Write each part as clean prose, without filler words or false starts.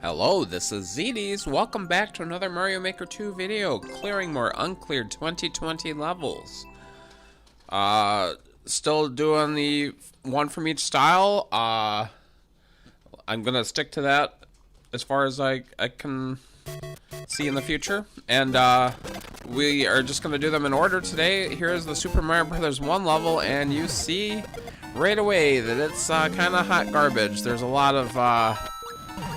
Hello, this is ZDs. Welcome back to another Mario Maker 2 video, clearing more Uncleared 2020 levels. Still doing the one from each style. I'm gonna stick to that as far as I can see in the future. And we are just gonna do them in order today. Here's the Super Mario Bros. 1 level, and you see right away that it's kind of hot garbage. There's a lot of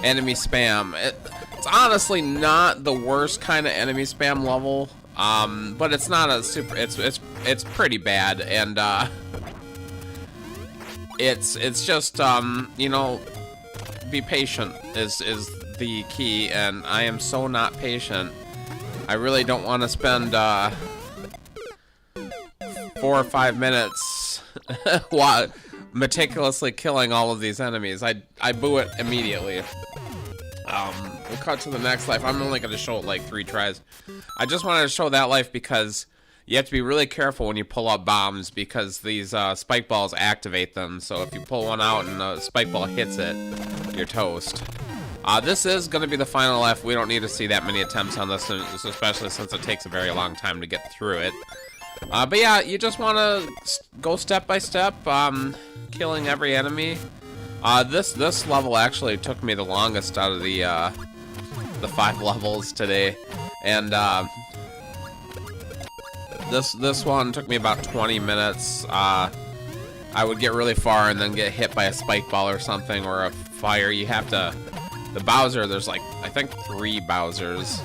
enemy spam. It's honestly not the worst kind of enemy spam level, but it's not a super. It's pretty bad, and it's just you know, be patient is the key, and I am so not patient. I really don't want to spend 4 or 5 minutes while meticulously killing all of these enemies. I boo it immediately. We'll cut to the next life. I'm only going to show it like 3 tries. I just wanted to show that life because you have to be really careful when you pull up bombs, because these spike balls activate them. So if you pull one out and the spike ball hits it, you're toast. This is going to be the final life. We don't need to see that many attempts on this, especially since it takes a very long time to get through it. But yeah, you just want to go step by step, killing every enemy. This level actually took me the longest out of the 5 levels today, and this one took me about 20 minutes. I would get really far and then get hit by a spike ball or something, or a fire. You have to, the Bowser, there's like, I think 3 Bowsers.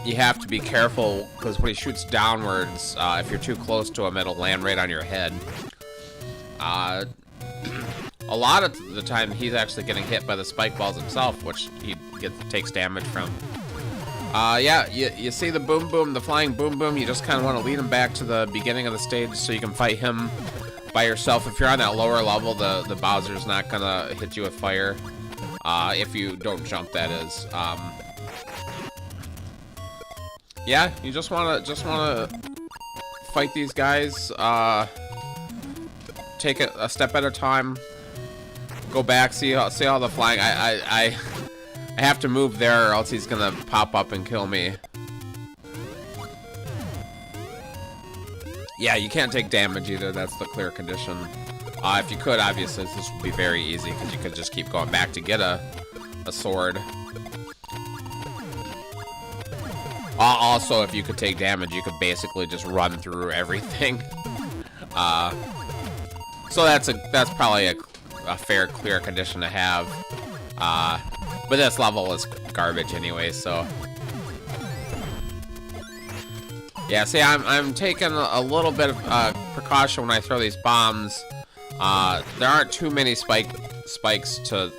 You have to be careful, because when he shoots downwards, if you're too close to him, it'll land right on your head. A lot of the time, he's actually getting hit by the spike balls himself, which he takes damage from. Yeah, you see the boom boom, the flying boom boom. You just kind of want to lead him back to the beginning of the stage so you can fight him by yourself. If you're on that lower level, the Bowser's not gonna hit you with fire. If you don't jump, that is. Yeah, you just wanna fight these guys. Take it a step at a time. Go back, see all the flying. I have to move there, or else he's gonna pop up and kill me. Yeah, you can't take damage either. That's the clear condition. If you could, obviously, this would be very easy, because you could just keep going back to get a sword. Also, if you could take damage, you could basically just run through everything. So that's probably a fair clear condition to have. But this level is garbage anyway, so yeah. See, I'm taking a little bit of precaution when I throw these bombs. There aren't too many spikes to,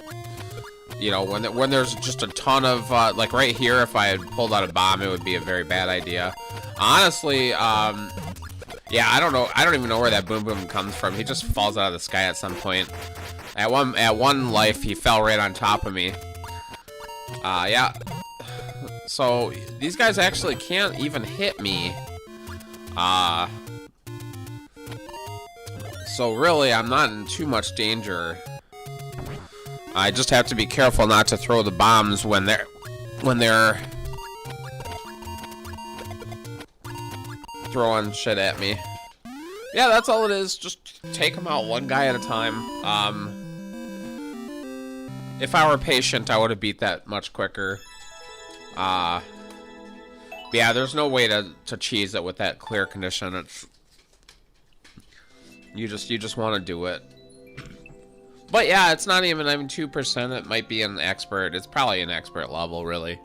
you know, when there's just a ton of like right here. If I had pulled out a bomb, it would be a very bad idea. Honestly, yeah, I don't know. I don't even know where that boom boom comes from. He just falls out of the sky at some point. At one life, he fell right on top of me. Yeah. So these guys actually can't even hit me. So really, I'm not in too much danger. I just have to be careful not to throw the bombs when they're throwing shit at me. Yeah, that's all it is. Just take them out one guy at a time. If I were patient, I would have beat that much quicker. Yeah, there's no way to cheese it with that clear condition. It's you just want to do it. But yeah, it's not even 2%. It might be an expert. It's probably an expert level, really.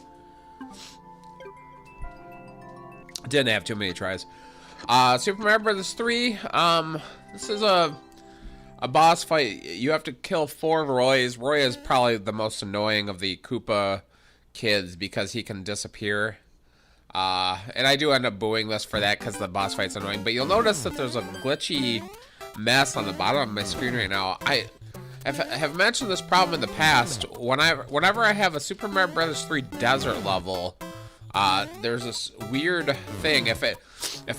Didn't have too many tries. Super Mario Bros. 3. This is a boss fight. You have to kill 4 Roys. Roy is probably the most annoying of the Koopa kids because he can disappear. And I do end up booing this for that because the boss fight's annoying. But you'll notice that there's a glitchy mess on the bottom of my screen right now. I have mentioned this problem in the past. Whenever I have a Super Mario Bros. 3 desert level, there's this weird thing. If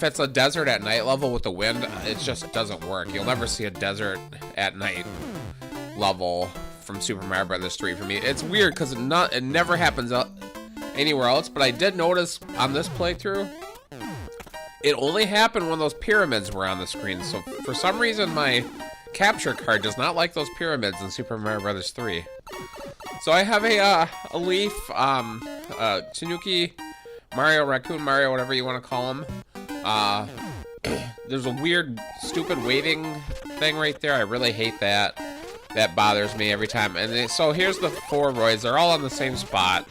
it's a desert at night level with the wind, it just doesn't work. You'll never see a desert at night level from Super Mario Brothers 3 for me. It's weird because it never happens anywhere else, but I did notice on this playthrough, it only happened when those pyramids were on the screen. So for some reason, my capture card does not like those pyramids in Super Mario Brothers 3. So I have a leaf, Tanuki, Mario, Raccoon Mario, whatever you want to call him. There's a weird, stupid waving thing right there. I really hate that. That bothers me every time. And so here's the 4 Roys. They're all on the same spot.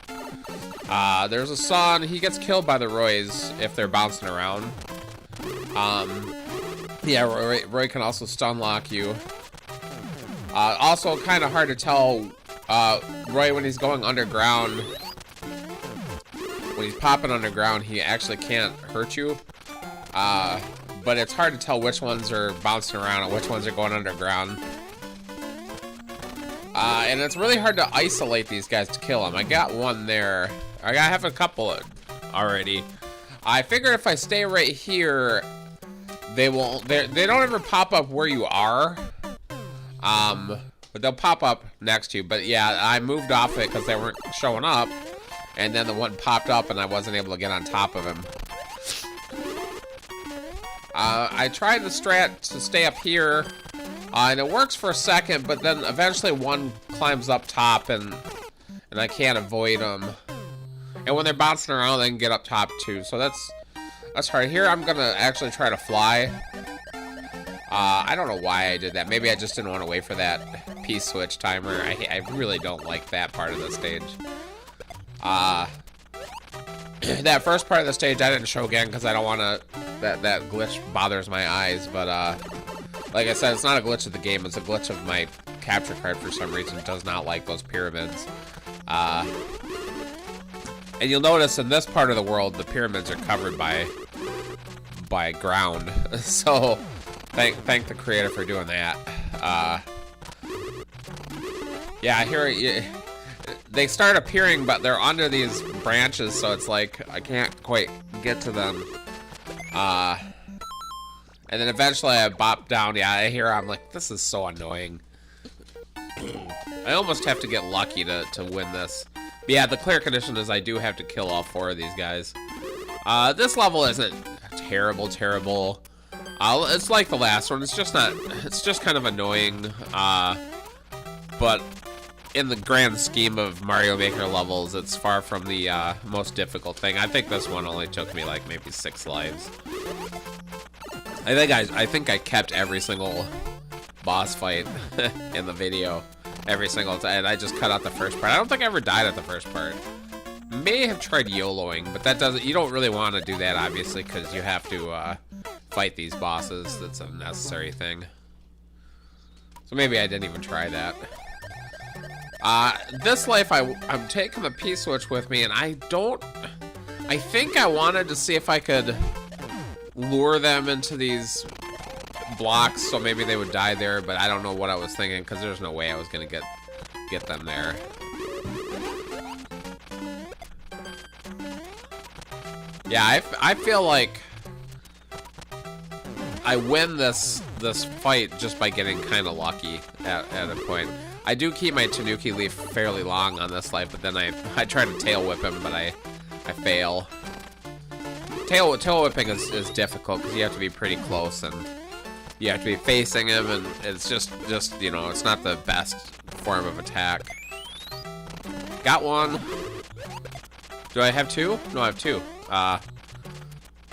There's a Son. He gets killed by the Roys if they're bouncing around. Yeah, Roy can also stun lock you. Also, kind of hard to tell Roy when he's going underground. When he's popping underground, he actually can't hurt you. But it's hard to tell which ones are bouncing around and which ones are going underground. And it's really hard to isolate these guys to kill them. I got one there. I have a couple already. I figured if I stay right here, they don't ever pop up where you are. But they'll pop up next to you. But yeah, I moved off it because they weren't showing up. And then the one popped up and I wasn't able to get on top of him. I tried the strat to stay up here, and it works for a second, but then eventually one climbs up top, and I can't avoid them. And when they're bouncing around, they can get up top too. So that's hard. Here, I'm gonna actually try to fly. I don't know why I did that. Maybe I just didn't want to wait for that P-switch timer. I really don't like that part of the stage. That first part of the stage I didn't show again because I don't want to. That glitch bothers my eyes, but like I said, it's not a glitch of the game. It's a glitch of my capture card for some reason. It does not like those pyramids. And you'll notice in this part of the world, the pyramids are covered by ground. So thank the creator for doing that. Yeah, here they start appearing, but they're under these branches, so it's like I can't quite get to them. And then eventually I bop down. Yeah, I hear I'm like, this is so annoying. I almost have to get lucky to win this. But yeah, the clear condition is I do have to kill all 4 of these guys. This level isn't terrible. It's like the last one. It's just kind of annoying. But in the grand scheme of Mario Maker levels, it's far from the most difficult thing. I think this one only took me like maybe 6 lives. I think I kept every single boss fight in the video, every single time. And I just cut out the first part. I don't think I ever died at the first part. May have tried YOLOing, but that doesn't. You don't really want to do that, obviously, because you have to fight these bosses. That's a necessary thing. So maybe I didn't even try that. This life, I'm taking the P-switch with me, and I think I wanted to see if I could lure them into these blocks, so maybe they would die there, but I don't know what I was thinking, because there's no way I was going to get them there. Yeah, I feel like I win this fight just by getting kind of lucky at a point. I do keep my Tanuki leaf fairly long on this life, but then I try to tail whip him, but I fail. Tail whipping is difficult because you have to be pretty close and you have to be facing him, and it's just you know, it's not the best form of attack. Got one. Do I have 2? No, I have 2.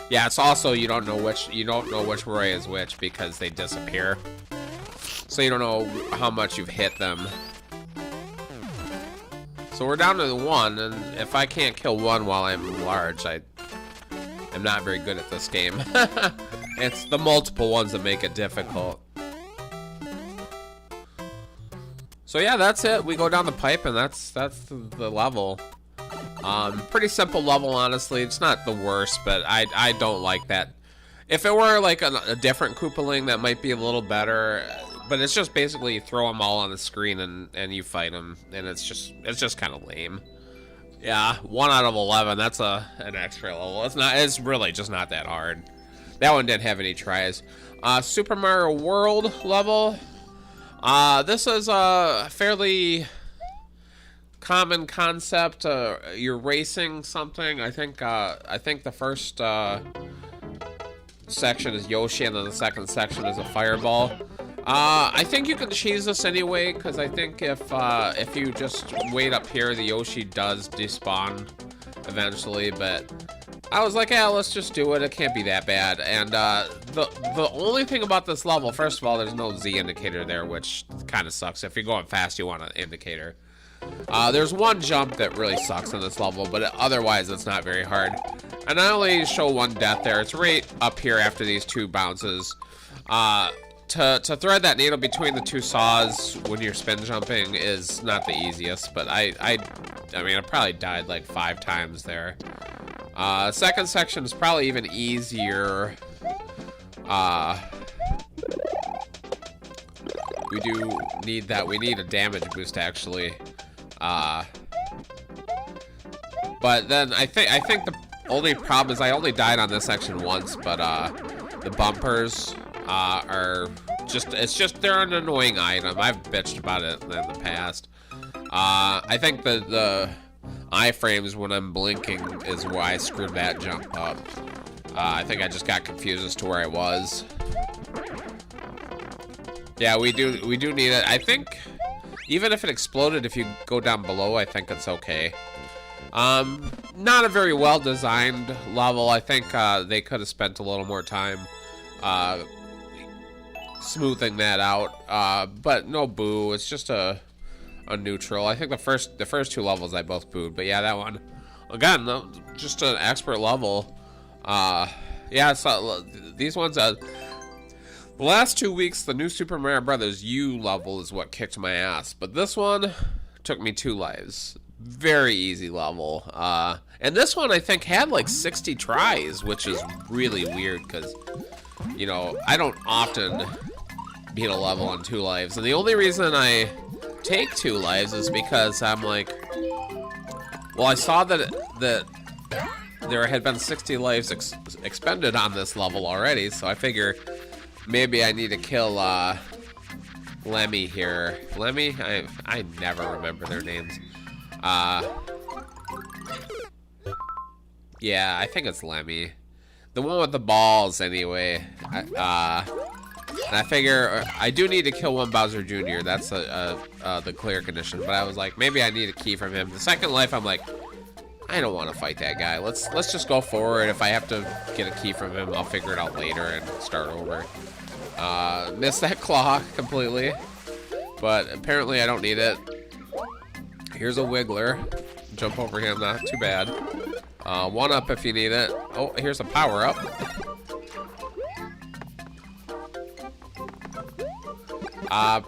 Yeah, it's also you don't know which Roy is which because they disappear. So you don't know how much you've hit them. So we're down to 1, and if I can't kill 1 while I'm large, I'm not very good at this game. It's the multiple ones that make it difficult. So yeah, that's it. We go down the pipe, and that's the level. Pretty simple level, honestly. It's not the worst, but I don't like that. If it were like a different Koopaling, that might be a little better. But it's just basically you throw them all on the screen and you fight them, and it's just kind of lame. Yeah, 1 out of 11. That's an extra level. It's really just not that hard. That one didn't have any tries. Super Mario World level. This is a fairly common concept. You're racing something. I think the first section is Yoshi, and then the second section is a fireball. I think you can cheese this anyway, because I think if you just wait up here, the Yoshi does despawn eventually, but I was like, yeah, let's just do it. It can't be that bad. And the only thing about this level, first of all, there's no Z indicator there, which kind of sucks. If you're going fast, you want an indicator. There's one jump that really sucks in this level, but otherwise it's not very hard. And I only show one death there. It's right up here after these two bounces. To thread that needle between the two saws when you're spin jumping is not the easiest, but I mean, I probably died like 5 times there. Second section is probably even easier. We do need that. We need a damage boost, actually. But then I think the only problem is I only died on this section once, but the bumpers are just they're an annoying item. I've bitched about it in the past. I think the iframes when I'm blinking is why I screwed that jump up. I think I just got confused as to where I was. Yeah, we do need it. I think even if it exploded, if you go down below, I think it's okay. Not a very well designed level. I think they could have spent a little more time smoothing that out. But no boo. It's just a neutral. I think the first 2 levels I both booed, but yeah, that one again, just an expert level. Yeah, so these ones. The last 2 weeks, the new Super Mario Brothers U level is what kicked my ass, but this one took me 2 lives. Very easy level. And this one I think had like 60 tries, which is really weird because, you know, I don't often beat a level on 2 lives, and the only reason I take 2 lives is because I'm like, well, I saw that there had been 60 lives expended on this level already, so I figure maybe I need to kill Lemmy here. Lemmy? I never remember their names. Yeah, I think it's Lemmy. The one with the balls, anyway. And I figure I do need to kill one Bowser Jr. That's the clear condition. But I was like, maybe I need a key from him. The second life, I'm like, I don't want to fight that guy. Let's just go forward. If I have to get a key from him, I'll figure it out later and start over. Missed that claw completely, but apparently I don't need it. Here's a wiggler. Jump over him, not too bad. 1 up if you need it. Oh, here's a power up.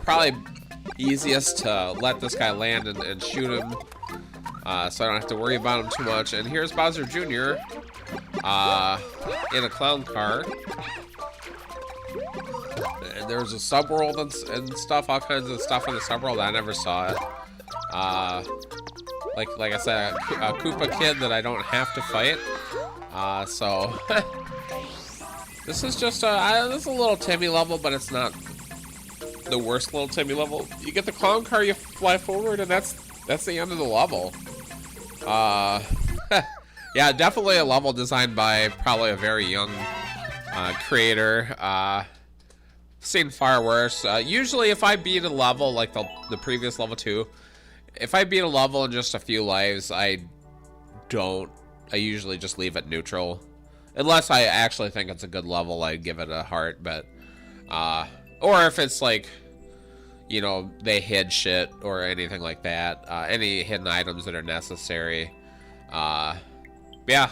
Probably easiest to let this guy land and shoot him, so I don't have to worry about him too much. And here's Bowser Jr. In a clown car. And there's a subworld and stuff, all kinds of stuff in the subworld. I never saw it. Like I said, a Koopa kid that I don't have to fight. So this is just this is a little Timmy level, but it's not the worst little Timmy level. You get the clown car, you fly forward, and that's the end of the level. Yeah, definitely a level designed by probably a very young creator. Seen far worse. Usually if I beat a level like the previous level 2, if I beat a level in just a few lives, I usually just leave it neutral. Unless I actually think it's a good level, I give it a heart, but or if it's like, you know, they hid shit or anything like that, any hidden items that are necessary. Yeah.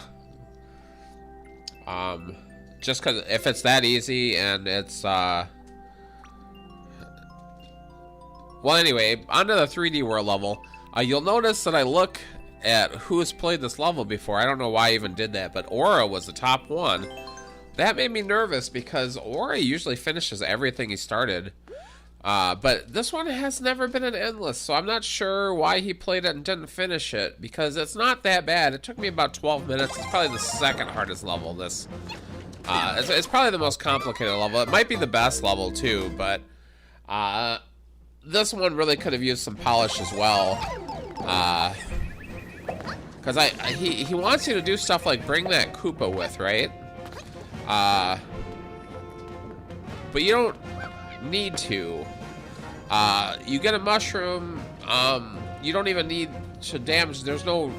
Just because if it's that easy and it's well, anyway, onto the 3D World level. You'll notice that I look at who has played this level before. I don't know why I even did that, but Aura was the top one. That made me nervous because Aura usually finishes everything he started. But this one has never been an endless, so I'm not sure why he played it and didn't finish it, because it's not that bad. It took me about 12 minutes. It's probably the second hardest level. This it's probably the most complicated level. It might be the best level too, but this one really could have used some polish as well. Because he wants you to do stuff like bring that Koopa with, right? But you don't need to. You get a mushroom. You don't even need to damage. There's no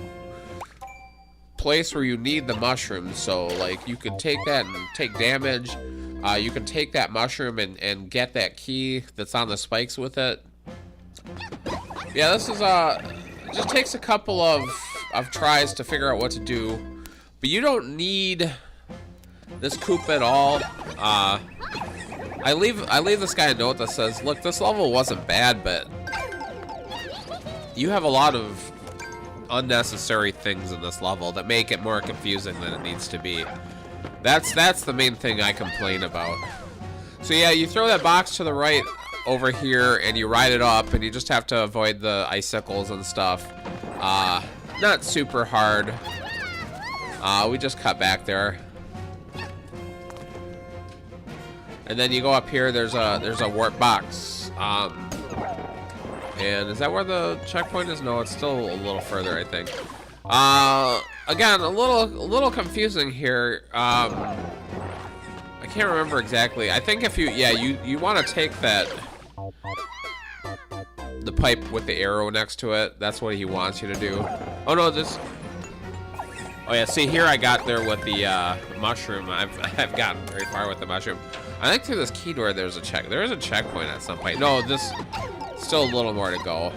place where you need the mushroom, so like you can take that and take damage. You can take that mushroom and get that key that's on the spikes with it. Yeah, this is it just takes a couple of tries to figure out what to do, but you don't need this Koopa at all. I leave this guy a note that says, look, this level wasn't bad, but you have a lot of unnecessary things in this level that make it more confusing than it needs to be. That's the main thing I complain about. So yeah, you throw that box to the right over here and you ride it up, and you just have to avoid the icicles and stuff. Not super hard. We just cut back there. And then you go up here, there's a warp box. And is that where the checkpoint is? No, it's still a little further, I think. Again, a little confusing here. I can't remember exactly. I think if you want to take the pipe with the arrow next to it. That's what he wants you to do. Oh no, this. Oh yeah, see here I got there with the mushroom. I've gotten very far with the mushroom. I think through this key door there is a checkpoint at some point. No, this still a little more to go.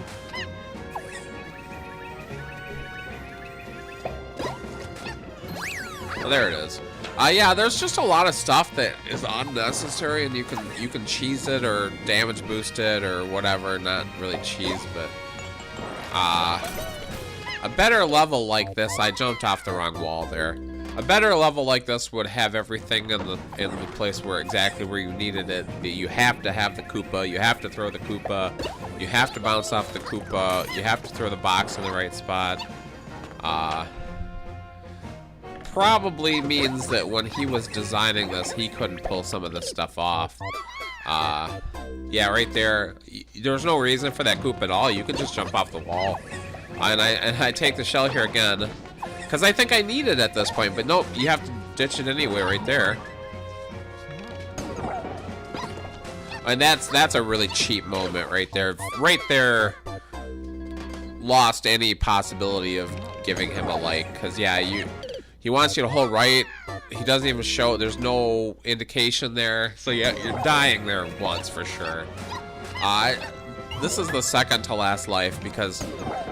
Oh, there it is. Yeah, there's just a lot of stuff that is unnecessary, and you can cheese it or damage boost it or whatever. Not really cheese, but a better level like this. I jumped off the wrong wall there. A better level like this would have everything in the place where exactly where you needed it. You have to have the Koopa. You have to throw the Koopa. You have to bounce off the Koopa. You have to throw the box in the right spot. Probably means that when he was designing this, he couldn't pull some of this stuff off. Yeah, right there. There's no reason for that Koopa at all. You could just jump off the wall. And I take the shell here again. Because I think I need it at this point, but nope, you have to ditch it anyway right there. And that's a really cheap moment right there. Right there lost any possibility of giving him a like. Because yeah, he wants you to hold right. He doesn't even show, there's no indication there. So yeah, you're dying there once for sure. This is the second to last life because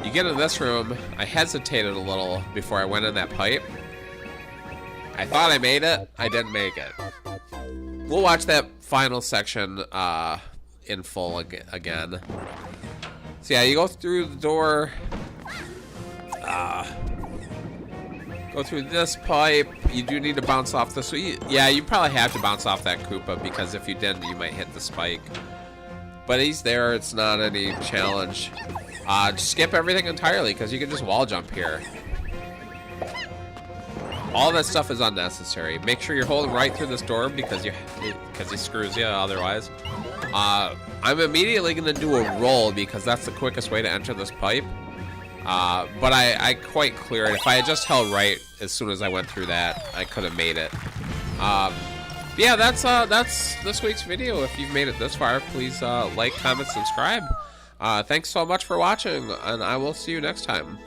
you get in this room. I hesitated a little before I went in that pipe. I thought I made it. I didn't make it. We'll watch that final section in full again. So yeah, you go through the door. Go through this pipe. You do need to bounce off this. So yeah, you probably have to bounce off that Koopa because if you didn't, you might hit the spike. But he's there, it's not any challenge. Just skip everything entirely, because you can just wall jump here. All that stuff is unnecessary. Make sure you're holding right through this door, because he screws you otherwise. I'm immediately going to do a roll, because that's the quickest way to enter this pipe. But I quite cleared it. If I had just held right as soon as I went through that, I could have made it. Yeah, that's this week's video. If you've made it this far, please like, comment, subscribe. Thanks so much for watching, and I will see you next time.